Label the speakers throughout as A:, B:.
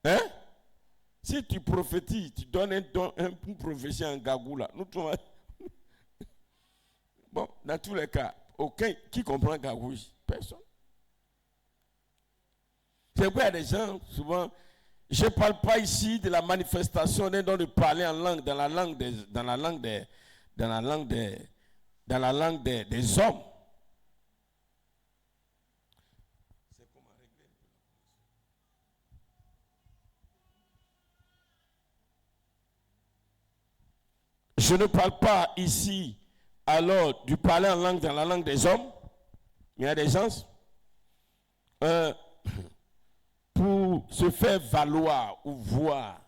A: Hein? Si tu prophétises, tu donnes une prophétie en gagou là. Nous trouvons. Bon, dans tous les cas, aucun qui comprend gagou? Personne. C'est pourquoi il y a des gens, souvent, je ne parle pas ici de la manifestation d'un don de parler en langue, dans la langue des hommes. C'est comment régler? Je ne parle pas ici alors du parler en langue dans la langue des hommes. Il y a des gens pour se faire valoir ou voir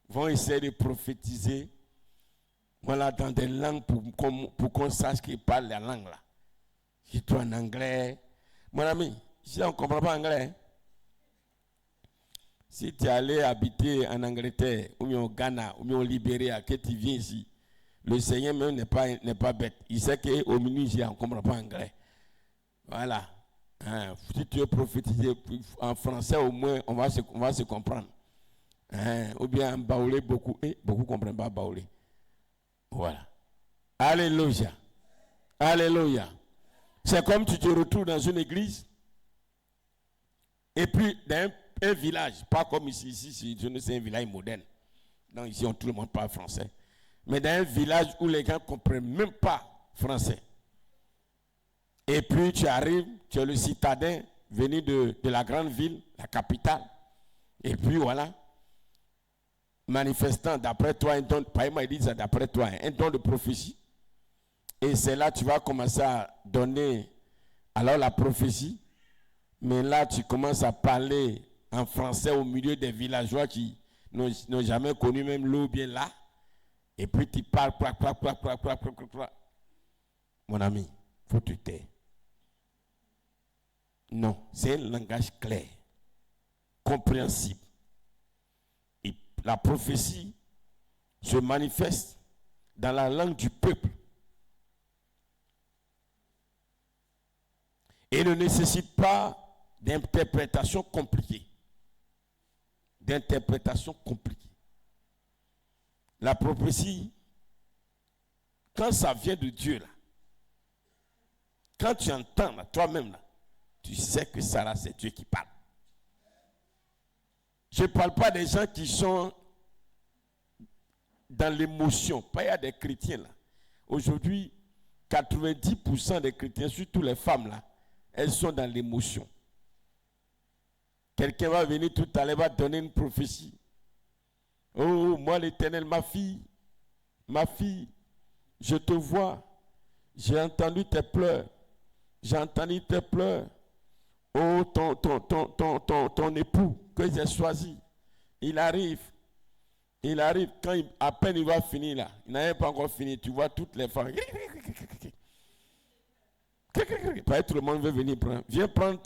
A: vont essayer de prophétiser, voilà, dans des langues pour qu'on sache qu'ils parlent la langue là. Si tu es en anglais, mon ami, si on ne comprend pas anglais, si tu es allé habiter en Angleterre, ou bien au Ghana, ou bien au Libéria, que tu viens ici, le Seigneur même n'est pas bête. Il sait qu'au milieu ici, on ne comprend pas anglais. Voilà. Hein, si tu veux prophétiser en français, au moins, on va se comprendre. Hein, ou bien en baoulé, beaucoup ne comprennent pas baoulé. Voilà. Alléluia. Alléluia. C'est comme tu te retrouves dans une église, et puis dans un village, pas comme ici, c'est un village moderne. Donc ici, tout le monde parle français. Mais dans un village où les gens ne comprennent même pas français. Et puis tu arrives, tu es le citadin venu de la grande ville, la capitale. Et puis voilà, manifestant d'après toi un don, pas moi il dit ça d'après toi, un don de prophétie. Et c'est là que tu vas commencer à donner alors la prophétie. Mais là tu commences à parler en français au milieu des villageois qui n'ont jamais connu même l'eau bien là. Et puis tu parles, mon ami, faut te taire. Non, c'est un langage clair, compréhensible. Et la prophétie se manifeste dans la langue du peuple. Et ne nécessite pas d'interprétation compliquée. La prophétie, quand ça vient de Dieu, là, quand tu entends là, toi-même, là, tu sais que ça là, c'est Dieu qui parle. Je ne parle pas des gens qui sont dans l'émotion. Pas il y a des chrétiens là. Aujourd'hui, 90% des chrétiens, surtout les femmes là, elles sont dans l'émotion. Quelqu'un va venir tout à l'heure, va donner une prophétie. Oh, moi l'Éternel, ma fille, je te vois, j'ai entendu tes pleurs. Oh, ton époux que j'ai choisi, il arrive, quand à peine il va finir là, il n'a pas encore fini, tu vois toutes les femmes. Tout le monde veut venir prendre. Viens prendre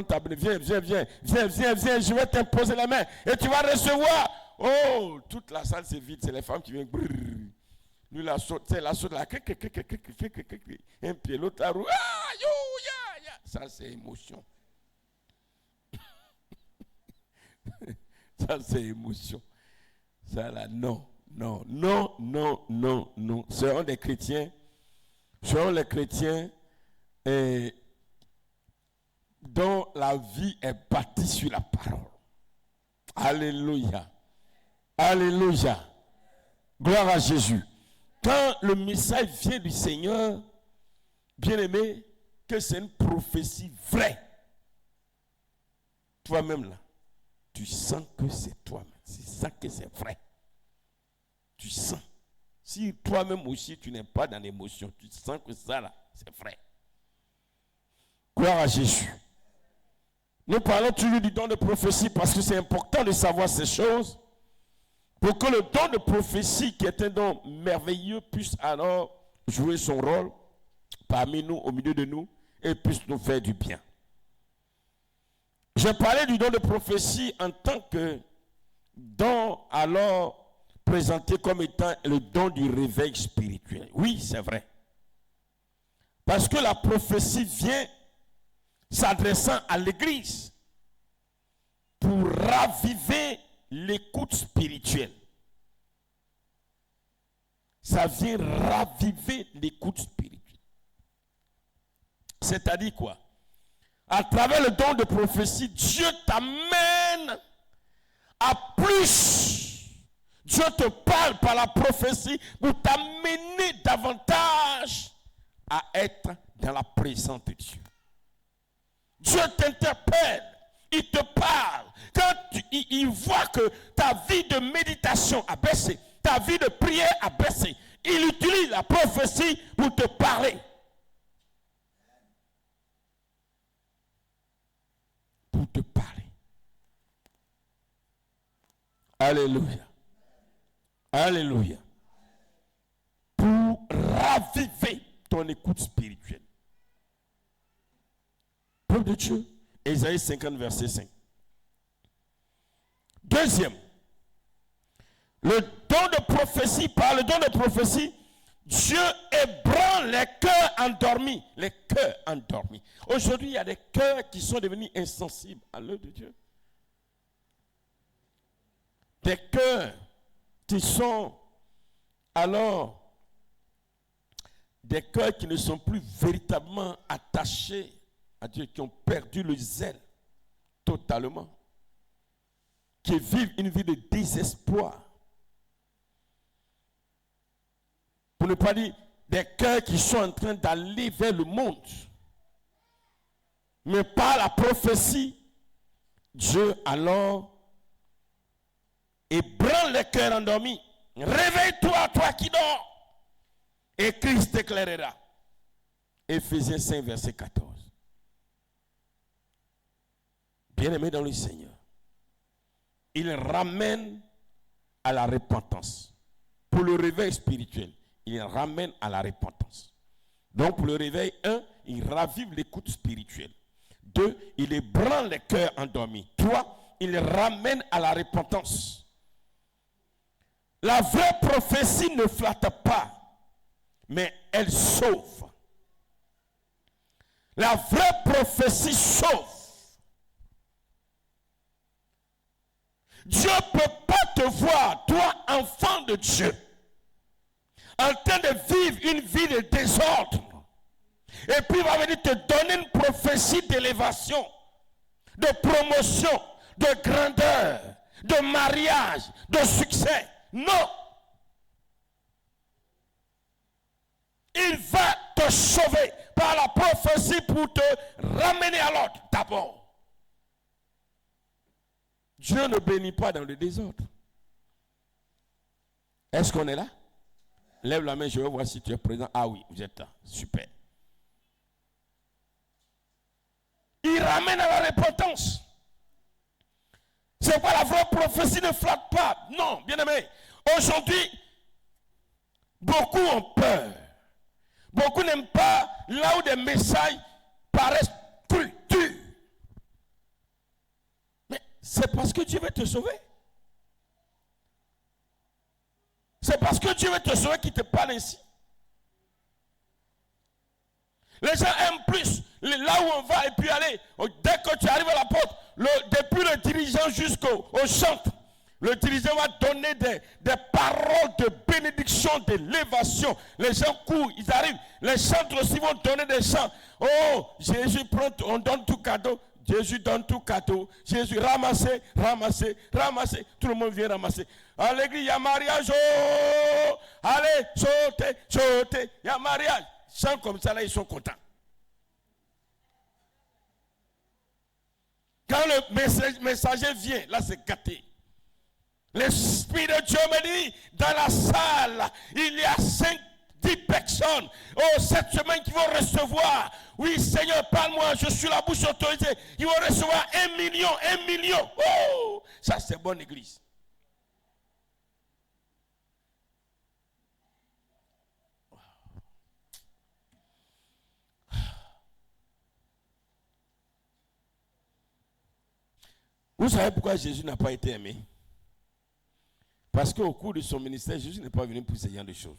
A: ta viens, je vais t'imposer la main et tu vas recevoir. Oh, toute la salle c'est vide, c'est les femmes qui viennent. Lui la saute, c'est la saute là. Un pied, l'autre la roue. Ça c'est émotion. Ça c'est émotion. Ça là, non. Seront les chrétiens dont la vie est bâtie sur la parole. Alléluia. Alléluia. Gloire à Jésus. Quand le message vient du Seigneur, bien-aimé, que c'est une prophétie vraie. Toi-même là, tu sens que c'est toi-même. Tu sens que c'est vrai. Tu sens. Si toi-même aussi tu n'es pas dans l'émotion, tu sens que ça là, c'est vrai. Gloire à Jésus. Nous parlons toujours du don de prophétie parce que c'est important de savoir ces choses pour que le don de prophétie, qui est un don merveilleux, puisse alors jouer son rôle parmi nous, au milieu de nous, et puisse nous faire du bien. Je parlais du don de prophétie en tant que don alors présenté comme étant le don du réveil spirituel. Oui, c'est vrai. Parce que la prophétie vient s'adressant à l'Église pour raviver l'écoute spirituelle. Ça vient raviver l'écoute spirituelle. C'est-à-dire quoi? À travers le don de prophétie, Dieu t'amène à plus. Dieu te parle par la prophétie pour t'amener davantage à être dans la présence de Dieu. Dieu t'interpelle, il te parle. Quand il voit que ta vie de méditation a baissé, ta vie de prière a baissé, il utilise la prophétie pour te parler. Pour te parler. Alléluia. Alléluia. Pour raviver ton écoute spirituelle. Peuple de Dieu, Ésaïe 50, verset 5. Deuxième, le don de prophétie, par le don de prophétie, Dieu ébranle les cœurs endormis. Les cœurs endormis. Aujourd'hui, il y a des cœurs qui sont devenus insensibles à l'œuvre de Dieu. Des cœurs qui sont alors des cœurs qui ne sont plus véritablement attachés à Dieu, qui ont perdu le zèle totalement, qui vivent une vie de désespoir. Pour ne pas dire des cœurs qui sont en train d'aller vers le monde. Mais par la prophétie, Dieu alors ébranle les cœurs endormis. Réveille-toi, toi qui dors, et Christ t'éclairera. Éphésiens 5, verset 14. Bien-aimé dans le Seigneur, il ramène à la repentance. Pour le réveil spirituel, il ramène à la repentance. Donc pour le réveil, 1, il ravive l'écoute spirituelle. 2, il ébranle les cœurs endormis. 3, il ramène à la repentance. La vraie prophétie ne flatte pas, mais elle sauve. La vraie prophétie sauve. Dieu ne peut pas te voir, toi, enfant de Dieu, en train de vivre une vie de désordre. Et puis il va venir te donner une prophétie d'élévation, de promotion, de grandeur, de mariage, de succès. Non. Il va te sauver par la prophétie pour te ramener à l'ordre d'abord. Dieu ne bénit pas dans le désordre. Est-ce qu'on est là? Lève la main, je veux voir si tu es présent. Ah oui, vous êtes là. Super. Il ramène à la repentance. C'est pas la vraie prophétie ne flatte pas. Non, bien aimé. Aujourd'hui, beaucoup ont peur. Beaucoup n'aiment pas là où des messages paraissent crus. Mais c'est parce que Dieu veut te sauver. C'est parce que Dieu veut te sauver qu'il te parle ainsi. Les gens aiment plus là où on va et puis aller. Dès que tu arrives à la porte, depuis le dirigeant jusqu'au chantre, le dirigeant va donner des paroles de bénédiction, d'élévation. Les gens courent, ils arrivent. Les chantres aussi vont donner des chants. Oh, Jésus prend, on donne tout cadeau. Jésus donne tout cadeau. Jésus ramassez, ramassez, ramassez. Tout le monde vient ramasser. À l'église, il y a mariage. Oh, allez, sautez, sautez. Il y a mariage. Chants comme ça, là, ils sont contents. Quand le messager vient, là, c'est gâté. L'Esprit de Dieu me dit, dans la salle, il y a 10 personnes, cette semaine qui vont recevoir. Oui, Seigneur, parle-moi, je suis la bouche autorisée. Ils vont recevoir 1 million, 1 million. Oh, ça c'est bonne église. Vous savez pourquoi Jésus n'a pas été aimé? Parce qu'au cours de son ministère, Jésus n'est pas venu pour ce genre de choses.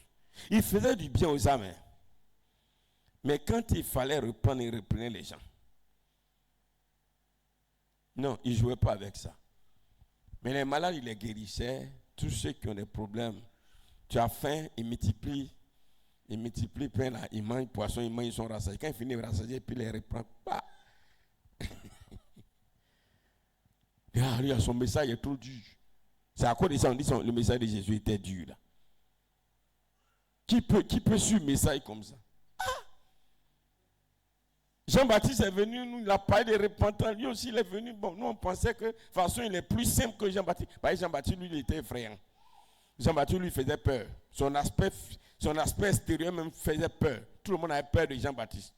A: Il faisait du bien aux âmes. Mais quand il fallait reprendre, il reprenait les gens. Non, il ne jouait pas avec ça. Mais les malades, il les guérissait. Tous ceux qui ont des problèmes, tu as faim, ils multiplient. Ils multiplient, puis là, ils mangent poisson, ils mangent, ils sont rassasiés. Quand ils finissent de rassasier, puis ils les reprennent. Bah. Son message est trop dur. C'est à cause de ça, on dit que le message de Jésus était dur. Là. Qui peut suivre un message comme ça? Jean-Baptiste est venu, nous, il a parlé de repentance. Lui aussi, il est venu. Bon, nous, on pensait que de toute façon, il est plus simple que Jean-Baptiste. Jean-Baptiste, lui, il était effrayant. Jean-Baptiste, lui, faisait peur. Son aspect extérieur même faisait peur. Tout le monde avait peur de Jean-Baptiste.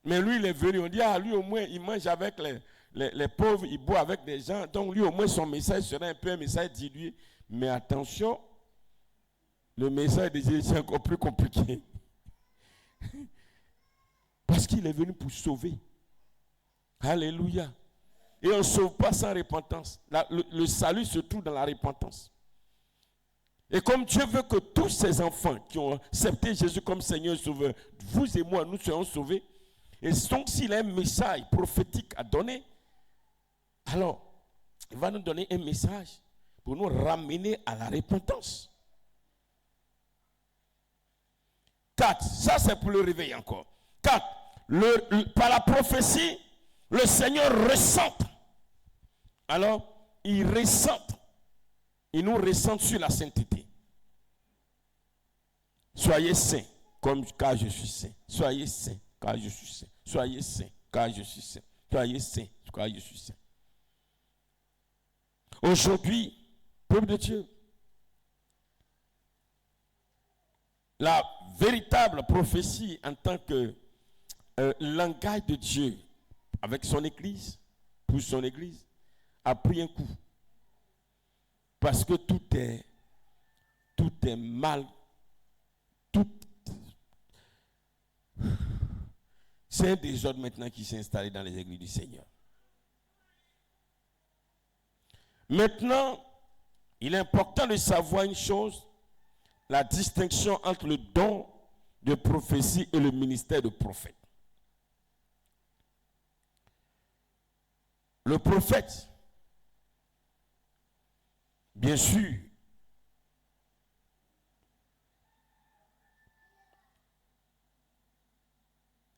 A: Mais lui, il est venu. On dit, lui, au moins, il mange avec les pauvres, il boit avec des gens. Donc, lui, au moins, son message serait un peu un message dilué. Mais attention, le message de Jésus, c'est encore plus compliqué. Parce qu'il est venu pour sauver. Alléluia. Et on ne sauve pas sans repentance. Le salut se trouve dans la repentance. Et comme Dieu veut que tous ces enfants qui ont accepté Jésus comme Seigneur et Sauveur, vous et moi, nous soyons sauvés. Et donc s'il a un message prophétique à donner, alors il va nous donner un message pour nous ramener à la repentance. 4. Ça c'est pour le réveil encore. 4. Par la prophétie, le Seigneur ressent. Alors, il ressent. Il nous ressent sur la sainteté. Soyez saints, car je suis saint. Soyez saints, car je suis saint. Soyez saints, car je suis saint. Soyez saints, car je suis saint. Aujourd'hui, peuple de Dieu, la véritable prophétie en tant que langage de Dieu avec son Église, pour son Église, a pris un coup. Parce que tout est mal. C'est un désordre maintenant qui s'est installé dans les églises du Seigneur. Maintenant, il est important de savoir une chose, la distinction entre le don de prophétie et le ministère de prophète. Le prophète, bien sûr,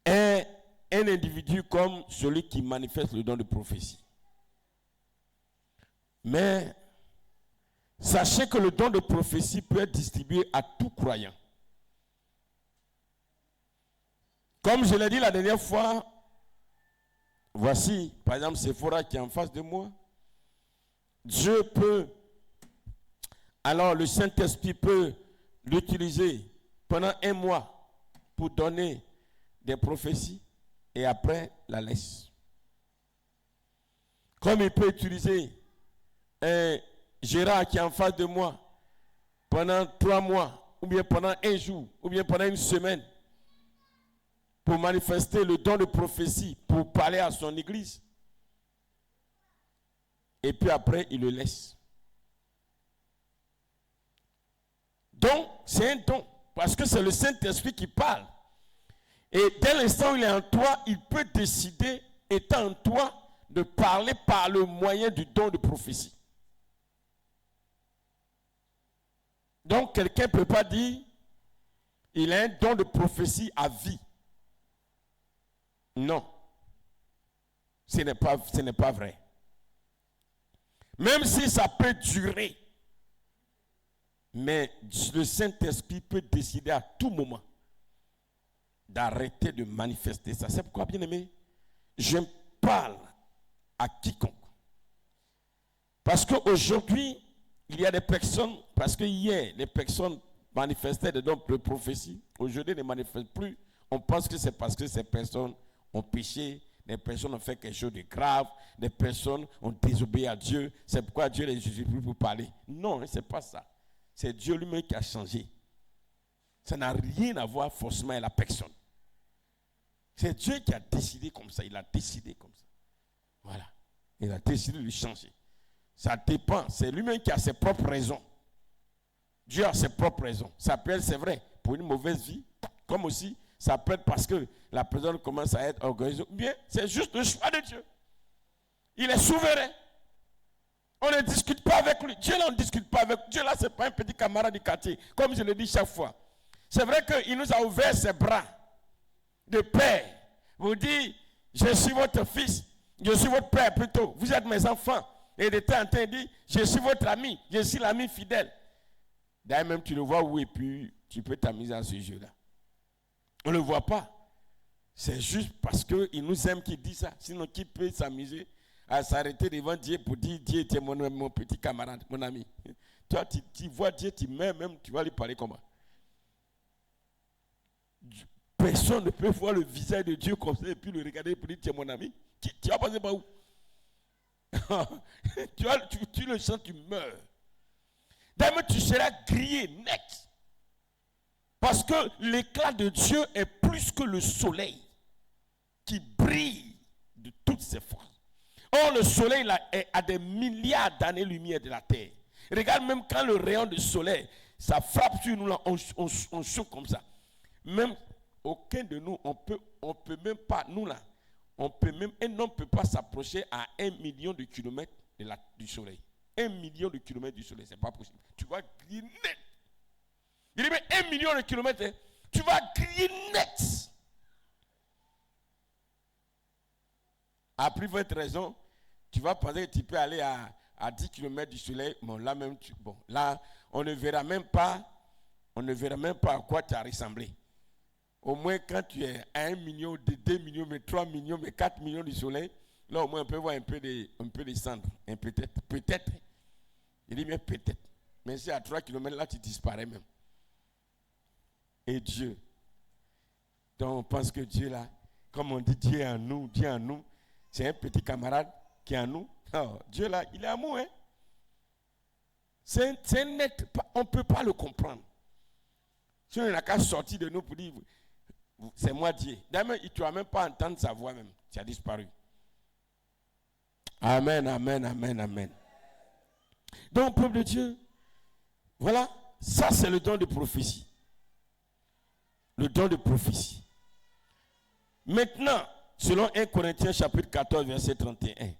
A: est un individu comme celui qui manifeste le don de prophétie. Mais sachez que le don de prophétie peut être distribué à tout croyant. Comme je l'ai dit la dernière fois, voici, par exemple, Sephora qui est en face de moi. Dieu peut, alors le Saint-Esprit peut l'utiliser pendant 1 mois pour donner des prophéties et après la laisse. Comme il peut utiliser un Gérard qui est en face de moi pendant 3 mois, ou bien pendant 1 jour, ou bien pendant 1 semaine, pour manifester le don de prophétie, pour parler à son église. Et puis après, il le laisse. Donc, c'est un don, parce que c'est le Saint-Esprit qui parle. Et dès l'instant où il est en toi, il peut décider, étant en toi, de parler par le moyen du don de prophétie. Donc, quelqu'un ne peut pas dire, il a un don de prophétie à vie. Non. Ce n'est pas vrai. Même si ça peut durer, mais le Saint-Esprit peut décider à tout moment d'arrêter de manifester ça. C'est pourquoi, bien aimé, je parle à quiconque. Parce qu'aujourd'hui, il y a des personnes, parce que hier, les personnes manifestaient des dons de prophétie. Aujourd'hui, ne manifestent plus. On pense que c'est parce que ces personnes ont péché, des personnes ont fait quelque chose de grave, des personnes ont désobéi à Dieu. C'est pourquoi Dieu les utilise plus pour parler. Non, ce n'est pas ça. C'est Dieu lui-même qui a changé. Ça n'a rien à voir forcément avec la personne. C'est Dieu qui a décidé comme ça. Il a décidé comme ça. Voilà. Il a décidé de lui changer. Ça dépend. C'est lui-même qui a ses propres raisons. Dieu a ses propres raisons. Ça peut être, c'est vrai, pour une mauvaise vie, comme aussi, ça peut être parce que la personne commence à être orgueilleuse. Bien, c'est juste le choix de Dieu. Il est souverain. On ne discute pas avec lui. Dieu là, on ne discute pas avec Dieu là, ce n'est pas un petit camarade du quartier, comme je le dis chaque fois. C'est vrai qu'il nous a ouvert ses bras de père. Vous dites, je suis votre fils, je suis votre père plutôt, vous êtes mes enfants. Et de temps en temps, il dit, je suis votre ami, je suis l'ami fidèle. D'ailleurs, même tu le vois où et puis tu peux t'amuser à ce jeu-là. On ne le voit pas. C'est juste parce qu'il nous aime qu'il dit ça. Sinon, qui peut s'amuser à s'arrêter devant Dieu pour dire, Dieu, tu es mon petit camarade, mon ami. Toi, tu vois Dieu, tu m'aimes même, tu vas lui parler comment? Personne ne peut voir le visage de Dieu comme ça et puis le regarder pour dire, tu es mon ami. Tu vas passer par où? tu le sens, tu meurs. D'ailleurs, tu seras grillé net. Parce que l'éclat de Dieu est plus que le soleil qui brille de toutes ses forces. Or, le soleil là, est à des milliards d'années-lumière de la terre. Regarde, même quand le rayon du soleil, ça frappe sur nous, là, on chauffe comme ça. Même aucun de nous, on peut même pas, nous là, un homme ne peut pas s'approcher à 1 million de kilomètres du soleil. 1 million de kilomètres du soleil, c'est pas possible. Tu vas griller net. Il dit, mais 1 million de kilomètres, hein, tu vas griller net. À plus forte raison, tu vas penser que tu peux aller à 10 km du soleil. Bon, là même, là, on ne verra même pas à quoi tu as ressemblé. Au moins, quand tu es à 1 million, 2 millions, mais 3 millions, mais 4 millions du soleil, là, au moins, on peut voir un peu de cendre. Peut-être. Il dit, mais peut-être. Mais si à 3 km, là, tu disparais même. Et Dieu. Donc, on pense que Dieu, là, comme on dit, Dieu est en nous, c'est un petit camarade qui est en nous. Oh, Dieu, là, il est amour, hein. C'est net, on ne peut pas le comprendre. Si on n'a qu'à sortir de nous pour dire, c'est moi Dieu. D'ailleurs, tu ne vas même pas entendre sa voix même. Tu as disparu. Amen, amen, amen, amen. Donc, peuple de Dieu, voilà, ça c'est le don de prophétie. Le don de prophétie. Maintenant, selon 1 Corinthiens chapitre 14, verset 31,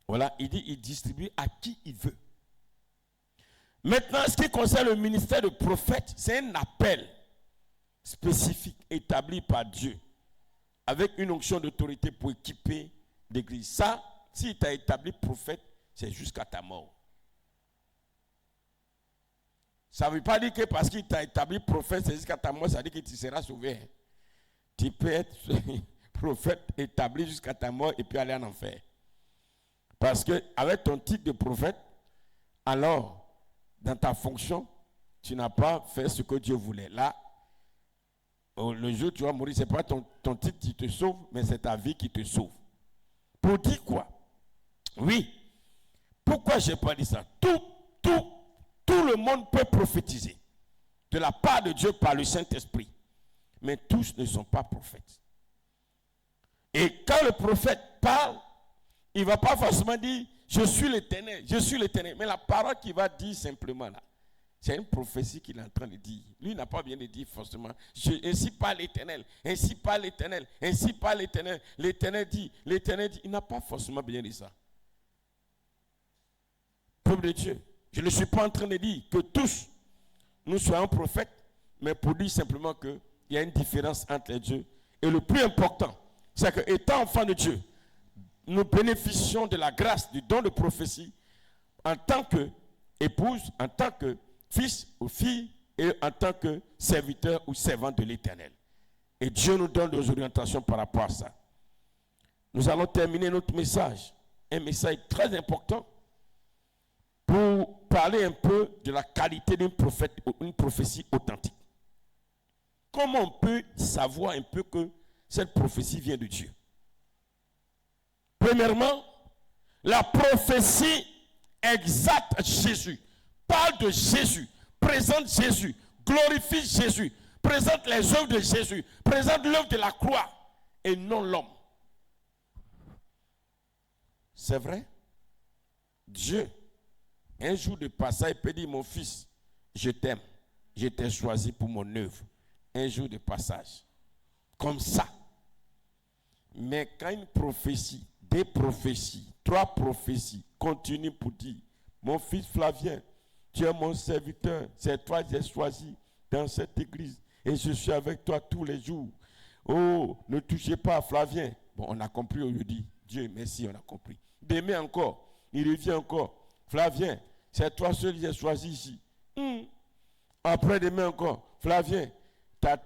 A: voilà, il dit, il distribue à qui il veut. Maintenant, ce qui concerne le ministère de prophète, c'est un appel spécifique établi par Dieu avec une onction d'autorité pour équiper l'église. Ça, si tu as établi prophète, c'est jusqu'à ta mort. Ça ne veut pas dire que parce qu'il t'a établi prophète, c'est jusqu'à ta mort, ça veut dire que tu seras sauvé. Tu peux être prophète établi jusqu'à ta mort et puis aller en enfer. Parce que avec ton titre de prophète, alors, dans ta fonction, tu n'as pas fait ce que Dieu voulait. Là, le jour où tu vas mourir, ce n'est pas ton titre qui te sauve, mais c'est ta vie qui te sauve. Pour dire quoi? Oui. Pourquoi je n'ai pas dit ça? Tout le monde peut prophétiser de la part de Dieu par le Saint-Esprit. Mais tous ne sont pas prophètes. Et quand le prophète parle, il ne va pas forcément dire « Je suis l'Éternel, je suis l'Éternel ». Mais la parole qu'il va dire simplement là, c'est une prophétie qu'il est en train de dire. Lui, il n'a pas bien de dire forcément « Ainsi parle l'Éternel, ainsi parle l'Éternel, ainsi parle l'Éternel ». L'Éternel dit. Il n'a pas forcément bien dit ça. Peuple de Dieu, je ne suis pas en train de dire que tous nous soyons prophètes, mais pour dire simplement qu'il y a une différence entre les dieux. Et le plus important, c'est qu'étant enfants de Dieu, nous bénéficions de la grâce du don de prophétie en tant qu'épouse, en tant que fils ou fille et en tant que serviteur ou servante de l'Éternel. Et Dieu nous donne des orientations par rapport à ça. Nous allons terminer notre message, un message très important pour parler un peu de la qualité d'une prophétie authentique. Comment on peut savoir un peu que cette prophétie vient de Dieu? Premièrement, la prophétie exalte Jésus, parle de Jésus, présente Jésus, glorifie Jésus, présente les œuvres de Jésus, présente l'œuvre de la croix et non l'homme. C'est vrai? Dieu, un jour de passage, peut dire, mon fils, je t'aime, je t'ai choisi pour mon œuvre. Un jour de passage. Comme ça. Mais quand une prophétie, 2 prophéties, 3 prophéties continuent pour dire, mon fils Flavien, tu es mon serviteur. C'est toi que j'ai choisi dans cette église. Et je suis avec toi tous les jours. Oh, ne touchez pas à Flavien. Bon, on a compris aujourd'hui. Dieu merci, on a compris. Demain encore, il revient encore. Flavien, c'est toi seul que j'ai choisi ici. Après demain encore, Flavien, parce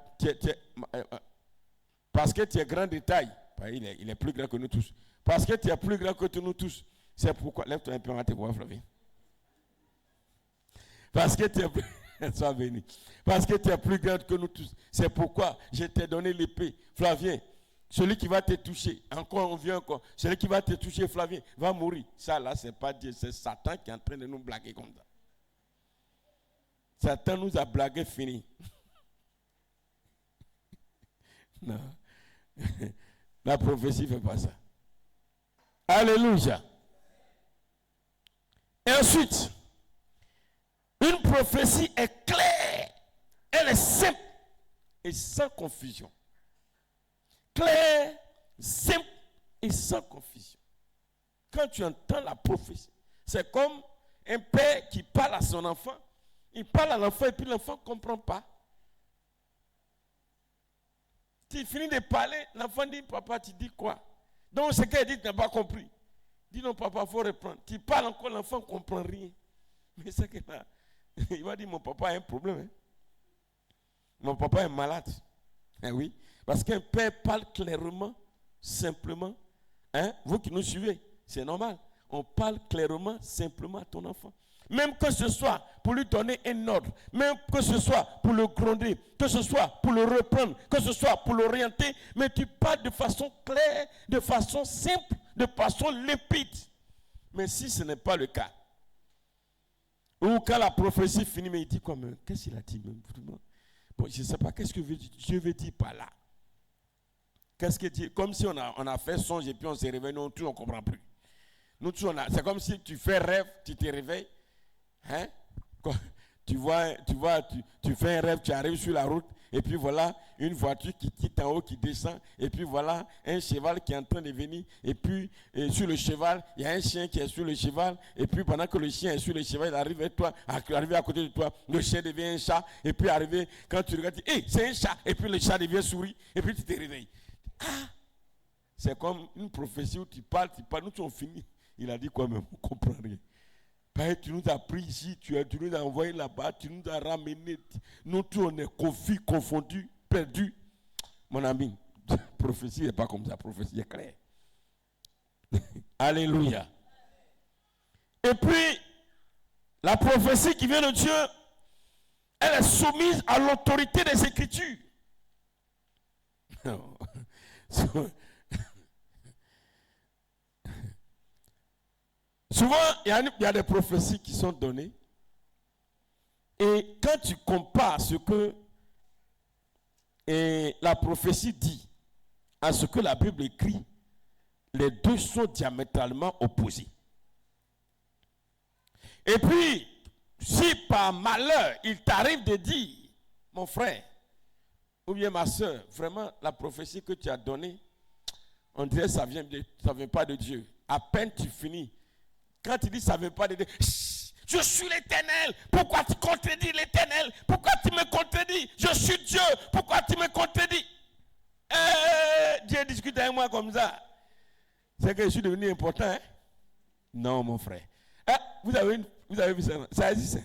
A: que tu es grand de taille. Il est plus grand que nous tous. Parce que tu es plus grand que nous tous. C'est pourquoi. Lève-toi un peu, on va te voir, Flavien. Parce que tu es plus. Sois béni. Parce que tu es plus grand que nous tous. C'est pourquoi je t'ai donné l'épée. Flavien, celui qui va te toucher, encore on vient encore, celui qui va te toucher, Flavien, va mourir. Ça là, c'est pas Dieu, c'est Satan qui est en train de nous blaguer comme ça. Satan nous a blagué fini. Non. La prophétie ne fait pas ça. Alléluia. Et ensuite, une prophétie est claire. Elle est simple et sans confusion. Claire, simple et sans confusion. Quand tu entends la prophétie, c'est comme un père qui parle à son enfant. Il parle à l'enfant et puis l'enfant ne comprend pas. Tu finis de parler, l'enfant dit, papa, tu dis quoi? Donc ce qu'elle dit, tu n'as pas compris. Dis non, papa, il faut reprendre. Tu parles encore, l'enfant ne comprend rien. Mais c'est que là, il va dire, mon papa a un problème. Hein? Mon papa est malade. Eh oui, parce qu'un père parle clairement, simplement. Hein? Vous qui nous suivez, c'est normal. On parle clairement, simplement à ton enfant. Même que ce soit pour lui donner un ordre, même que ce soit pour le gronder, que ce soit pour le reprendre, que ce soit pour l'orienter, mais tu parles de façon claire, de façon simple, de façon limpide. Mais si ce n'est pas le cas, ou quand la prophétie finit, mais il dit quoi même? Qu'est-ce qu'il a dit même? Bon, je ne sais pas, qu'est-ce que Dieu veut dire par là? Qu'est-ce que dit? Comme si on a fait songe et puis on s'est réveillé, nous tous on ne comprend plus. Nous tous c'est comme si tu fais rêve, tu te réveilles. Hein? Tu fais un rêve, tu arrives sur la route, et puis voilà, une voiture qui quitte en haut, qui descend, et puis voilà, un cheval qui est en train de venir, et puis sur le cheval, il y a un chien qui est sur le cheval, et puis pendant que le chien est sur le cheval, il arrive à côté de toi, le chien devient un chat, et puis arrivé, quand tu regardes, hey, c'est un chat, et puis le chat devient souris, et puis tu te réveilles. Ah! C'est comme une prophétie où tu parles, nous sommes finis. Il a dit quoi même? On ne comprend rien. Tu nous as pris ici, tu nous as envoyé là-bas, tu nous as ramenés. Nous tous on est confondus, perdus. Mon ami, la prophétie n'est pas comme ça, la prophétie est claire. Alléluia. Et puis, la prophétie qui vient de Dieu, elle est soumise à l'autorité des Écritures. Souvent, il y a des prophéties qui sont données. Et quand tu compares ce que la prophétie dit à ce que la Bible écrit, les deux sont diamétralement opposés. Et puis, si par malheur, il t'arrive de dire, mon frère, ou bien ma soeur, vraiment, la prophétie que tu as donnée, on dirait que ça ne vient pas de Dieu. À peine tu finis. Quand tu dis ça ne vient pas de Dieu, je suis l'Éternel. Pourquoi tu contredis l'Éternel? Pourquoi tu me contredis? Je suis Dieu. Pourquoi tu me contredis? Dieu discute avec moi comme ça. C'est que je suis devenu important. Hein? Non, mon frère. Vous avez vu ça? Ça existe.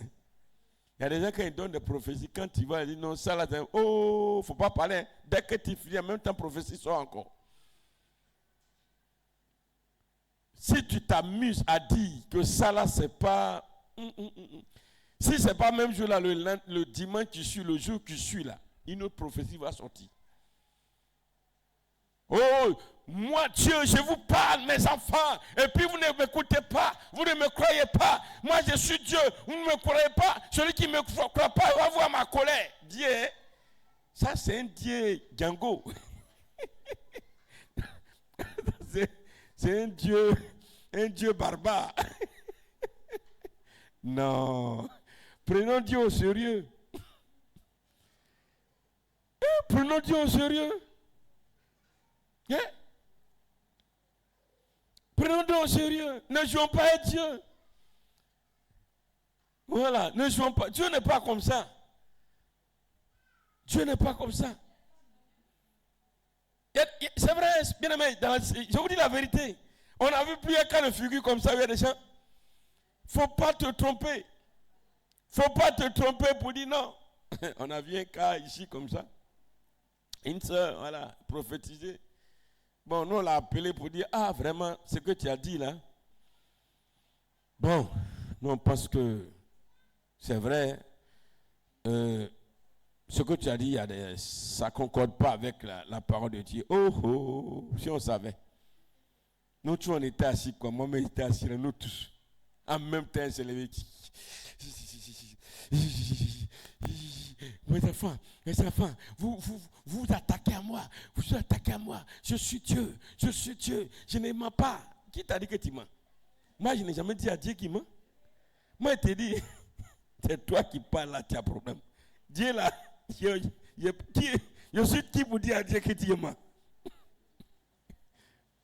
A: Il y a des gens qui donnent des prophéties. Quand tu vas, ils disent non, ça là, il ne faut pas parler. Hein? Dès que tu finis, en même temps, prophétie sort encore. Si tu t'amuses à dire que ça là, c'est pas. Si c'est pas même jour là, le dimanche qui suit, le jour qui suit là, une autre prophétie va sortir. Oh, moi Dieu, je vous parle, mes enfants, et puis vous ne m'écoutez pas, vous ne me croyez pas. Moi je suis Dieu, vous ne me croyez pas. Celui qui ne me croit pas va voir ma colère. Dieu, ça c'est un Dieu Django. C'est un Dieu barbare. Non. Prenons Dieu au sérieux. Prenons Dieu au sérieux. Prenons Dieu au sérieux. Ne jouons pas à Dieu. Voilà, ne jouons pas. Dieu n'est pas comme ça. Dieu n'est pas comme ça. C'est vrai, bien aimé, je vous dis la vérité. On a vu plusieurs cas de figure comme ça, il y a des gens. Il ne faut pas te tromper. Il ne faut pas te tromper pour dire non. On a vu un cas ici comme ça. Une soeur, voilà, prophétisée. Bon, nous on l'a appelé pour dire, ah vraiment, ce que tu as dit là. Bon, nous on pense que c'est vrai. Ce que tu as dit, ça ne concorde pas avec la parole de Dieu. Oh, si on savait. Nous tous, on était assis, quoi. Moi-même, j'étais assis, là, nous tous. En même temps, elle s'est levée. Mes enfants, vous attaquez à moi. Vous attaquez à moi. Je suis Dieu. Je ne mens pas. Qui t'a dit que tu mens? Moi, je n'ai jamais dit à Dieu qu'il ment. Moi, je t'ai dit, c'est toi qui parles là, tu as problème. Dieu là, je suis qui pour dire à Dieu que tu mens?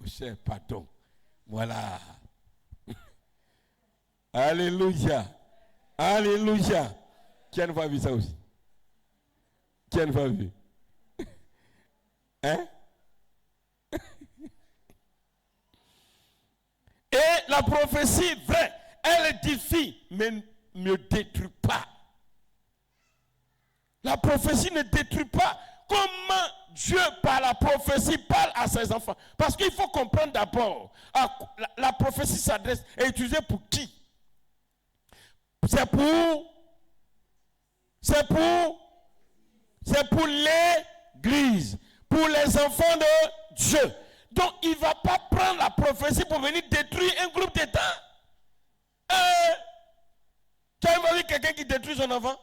A: Cher pardon. Voilà. Alléluia. Alléluia. Qui a une fois vu ça aussi? Qui a une fois vu? Hein? Et la prophétie vraie, elle édifie, mais ne détruit pas. La prophétie ne détruit pas. Comment Dieu, par la prophétie, parle à ses enfants? Parce qu'il faut comprendre d'abord, la prophétie s'adresse et est utilisée pour qui? C'est pour l'Église, pour les enfants de Dieu. Donc, il ne va pas prendre la prophétie pour venir détruire un groupe d'États. Tu as vu quelqu'un qui détruit son enfant?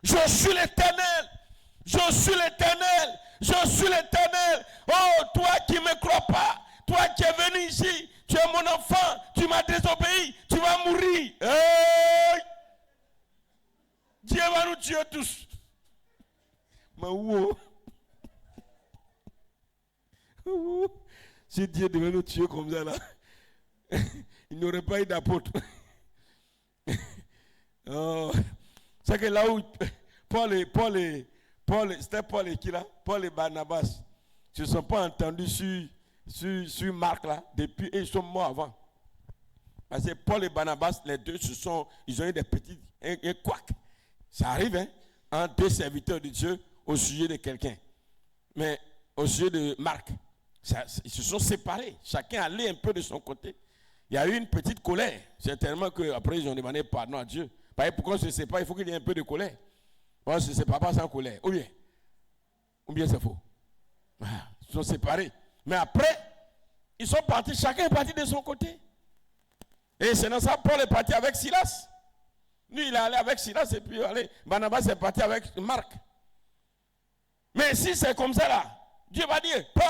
A: Je suis l'Éternel. Je suis l'Éternel. Je suis l'Éternel. Oh, toi qui ne me crois pas, toi qui es venu ici, tu es mon enfant, tu m'as désobéi, tu vas mourir. Hey! Dieu va nous tuer tous. Mais où? Si Dieu devait nous tuer comme ça, là, il n'y aurait pas eu d'apôtre. Oh. C'est que là où c'était Paul et qui là? Paul et Barnabas ne se sont pas entendus sur Marc là, depuis, et ils sont morts avant. Parce que Paul et Barnabas, les deux, ils ont eu des petits, un couac. Ça arrive, hein, entre deux serviteurs de Dieu au sujet de quelqu'un. Mais au sujet de Marc, ils se sont séparés. Chacun allait un peu de son côté. Il y a eu une petite colère. Certainement qu'après, ils ont demandé pardon à Dieu. Pourquoi on se sépare? Il faut qu'il y ait un peu de colère. On ne se sépare pas sans colère. Ou bien c'est faux. Ils sont séparés. Mais après, ils sont partis. Chacun est parti de son côté. Et c'est dans ça Paul est parti avec Silas. Lui, il est allé avec Silas et puis Barnabas est parti avec Marc. Mais si c'est comme ça là, Dieu va dire, Paul,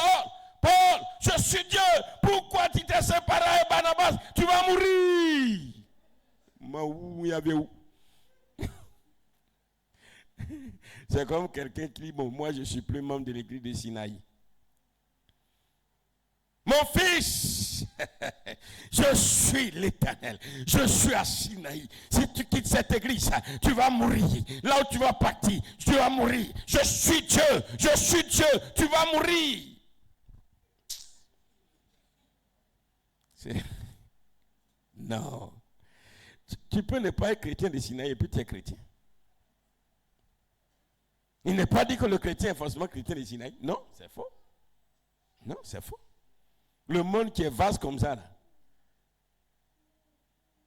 A: je suis Dieu. Pourquoi tu t'es séparé avec Barnabas? Tu vas mourir. Où il y avait où? C'est comme quelqu'un qui dit, bon, moi je suis plus membre de l'église de Sinaï. Mon fils, je suis l'Éternel, je suis à Sinaï. Si tu quittes cette église, tu vas mourir. Là où tu vas partir, tu vas mourir. Je suis Dieu, tu vas mourir. Non. Tu peux ne pas être chrétien de Sinaï et puis tu es chrétien. Il n'est pas dit que le chrétien est forcément chrétien de Sinaï. Non, c'est faux. Non, c'est faux. Le monde qui est vaste comme ça, là.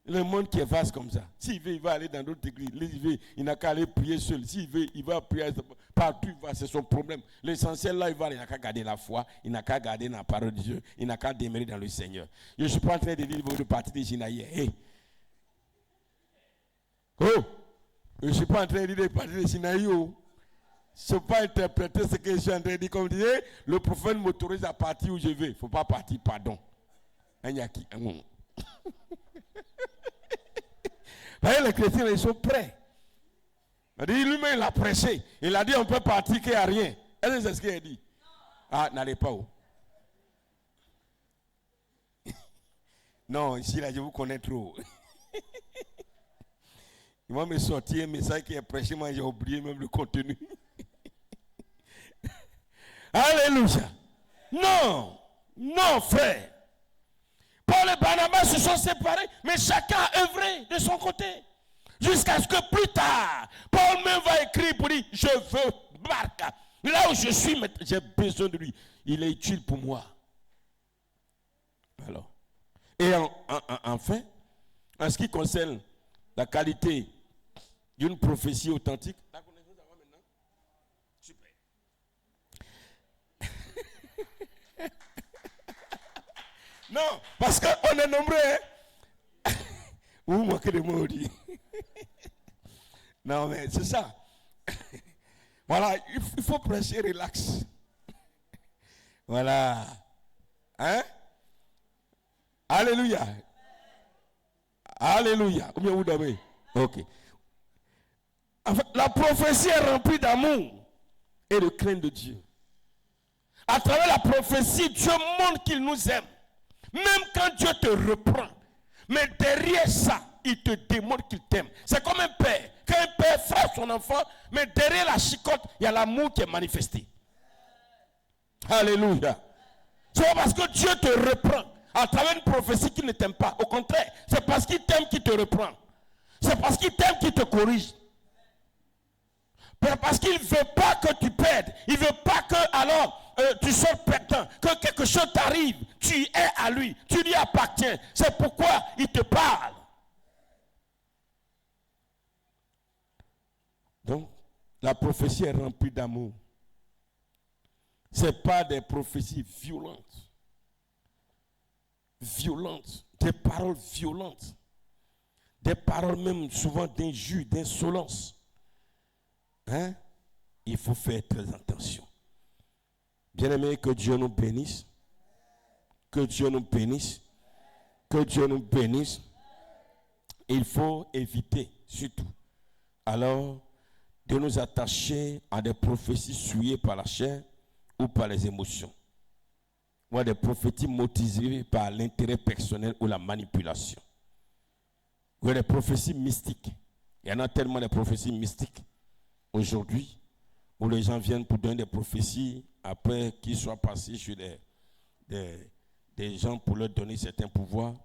A: Le monde qui est vaste comme ça. S'il veut, il va aller dans d'autres églises. Il n'a qu'à aller prier seul. S'il veut, il va prier partout. C'est son problème. L'essentiel là, il n'a qu'à garder la foi. Il n'a qu'à garder la parole de Dieu. Il n'a qu'à demeurer dans le Seigneur. Je ne suis pas en train de dire de partir de Sinaï. Hey. Oh! Je ne suis pas en train de dire de partir de Sinaï. Oh. Je ne peux pas interpréter ce que je suis en train de dire comme dire, le prophète m'autorise à partir où je vais. Il ne faut pas partir, pardon. Voyez, les chrétiens, ils sont prêts. Lui-même, il a prêché. Il a dit, on peut partir qu'il n'y a rien. Est-ce que c'est ce qu'il a dit? Ah, n'allez pas où? Non, ici, là, je vous connais trop. Ils vont me sortir un message qui est prêché, moi j'ai oublié même le contenu. Alléluia. Non, non, frère. Paul et Barnabas se sont séparés, mais chacun a œuvré de son côté. Jusqu'à ce que plus tard, Paul même va écrire pour dire, je veux Marc. Là où je suis, j'ai besoin de lui. Il est utile pour moi. Alors. Et enfin, en ce qui concerne la qualité d'une prophétie authentique, super. Non, parce qu'on est nombreux. Hein? Vous manquez de mots, dit. Non, mais c'est ça. Voilà, il faut prêcher relax. Voilà. Hein? Alléluia. Alléluia. Ou bien vous dormez? Ok. En fait, la prophétie est remplie d'amour et de crainte de Dieu. À travers la prophétie, Dieu montre qu'il nous aime. Même quand Dieu te reprend. Mais derrière ça, il te démontre qu'il t'aime. C'est comme un père. Quand un père frappe son enfant, mais derrière la chicotte, il y a l'amour qui est manifesté. Alléluia. C'est pas parce que Dieu te reprend à travers une prophétie qu'il ne t'aime pas. Au contraire, c'est parce qu'il t'aime qu'il te reprend. C'est parce qu'il t'aime qu'il te corrige. Parce qu'il ne veut pas que tu perdes. Il ne veut pas que alors tu sois perdant. Que quelque chose t'arrive. Tu es à lui. Tu lui appartiens. C'est pourquoi il te parle. Donc, la prophétie est remplie d'amour. Ce n'est pas des prophéties violentes. Violentes. Des paroles violentes. Des paroles même souvent d'injures, d'insolence. Hein? Il faut faire très attention. Bien-aimés, que Dieu nous bénisse. Que Dieu nous bénisse. Que Dieu nous bénisse. Il faut éviter, surtout, alors, de nous attacher à des prophéties souillées par la chair ou par les émotions. Ou à des prophéties motivées par l'intérêt personnel ou la manipulation. Ou à des prophéties mystiques. Il y en a tellement de prophéties mystiques aujourd'hui, où les gens viennent pour donner des prophéties après qu'ils soient passés sur des gens pour leur donner certains pouvoirs,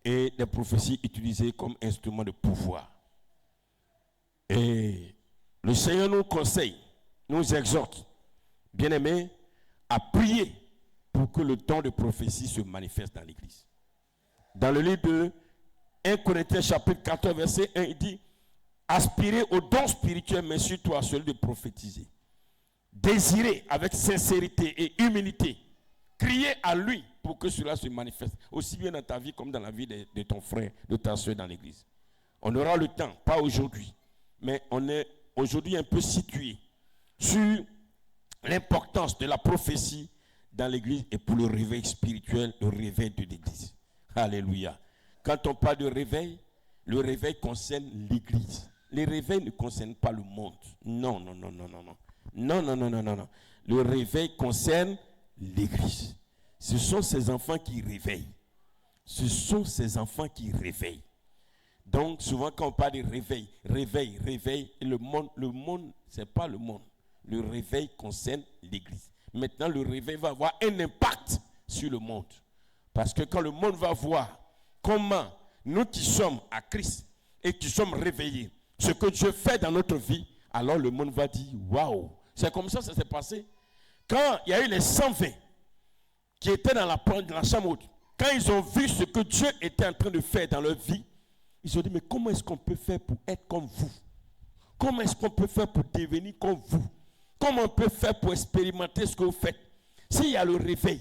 A: et des prophéties utilisées comme instrument de pouvoir. Et le Seigneur nous conseille, nous exhorte, bien-aimés, à prier pour que le don de prophétie se manifeste dans l'Église. Dans le livre de 1 Corinthiens chapitre 14 verset 1, il dit: aspirez au don spirituel, mais surtout à celui de prophétiser. Désirez avec sincérité et humilité. Criez à lui pour que cela se manifeste, aussi bien dans ta vie comme dans la vie de ton frère, de ta soeur dans l'église. On aura le temps, pas aujourd'hui, mais on est aujourd'hui un peu situé sur l'importance de la prophétie dans l'église et pour le réveil spirituel, le réveil de l'église. Alléluia. Quand on parle de réveil, le réveil concerne l'église. Les réveils ne concernent pas le monde. Non, non, non, non, non, non. Non, non, non, non, non, non. Le réveil concerne l'église. Ce sont ces enfants qui réveillent. Ce sont ces enfants qui réveillent. Donc, souvent, quand on parle de réveil, réveil, et le monde, ce n'est pas le monde. Le réveil concerne l'église. Maintenant, le réveil va avoir un impact sur le monde. Parce que quand le monde va voir comment nous qui sommes à Christ et qui sommes réveillés, ce que Dieu fait dans notre vie, alors le monde va dire waouh. C'est comme ça que ça s'est passé. Quand il y a eu les 120 qui étaient dans la chambre haute, quand ils ont vu ce que Dieu était en train de faire dans leur vie, ils ont dit mais comment est-ce qu'on peut faire pour être comme vous? Comment est-ce qu'on peut faire pour devenir comme vous? Comment on peut faire pour expérimenter ce que vous faites? S'il y a le réveil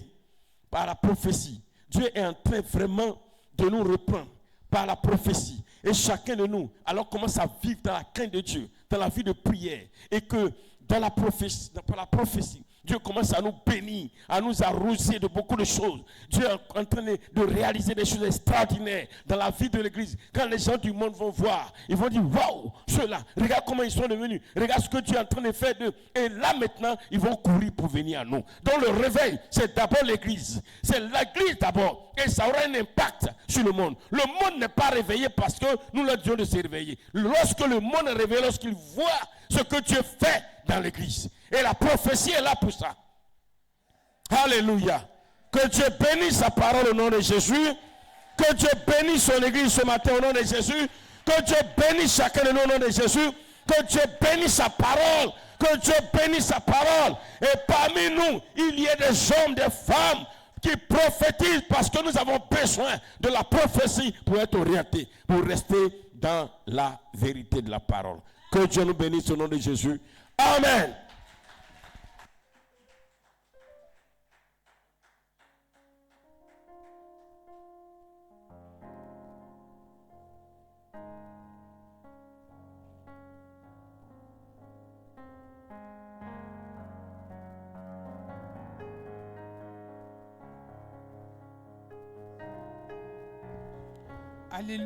A: par la prophétie, Dieu est en train vraiment de nous reprendre par la prophétie. Et chacun de nous, alors commence à vivre dans la crainte de Dieu, dans la vie de prière. Et que dans la prophétie, par la prophétie, Dieu commence à nous bénir, à nous arroser de beaucoup de choses. Dieu est en train de réaliser des choses extraordinaires dans la vie de l'église. Quand les gens du monde vont voir, ils vont dire waouh, ceux-là, regarde comment ils sont devenus, regarde ce que Dieu est en train de faire d'eux. Et là maintenant, ils vont courir pour venir à nous. Donc le réveil, c'est d'abord l'église. C'est l'église d'abord. Et ça aura un impact sur le monde. Le monde n'est pas réveillé parce que nous leur disons de se réveiller. Lorsque le monde est réveillé, lorsqu'il voit ce que Dieu fait dans l'église. Et la prophétie est là pour ça. Alléluia. Que Dieu bénisse sa parole au nom de Jésus. Que Dieu bénisse son église ce matin au nom de Jésus. Que Dieu bénisse chacun de nous au nom de Jésus. Que Dieu bénisse sa parole. Que Dieu bénisse sa parole. Et parmi nous, il y a des hommes, des femmes qui prophétisent parce que nous avons besoin de la prophétie pour être orientés, pour rester dans la vérité de la parole. Que Dieu nous bénisse au nom de Jésus. Amen.
B: Alléluia.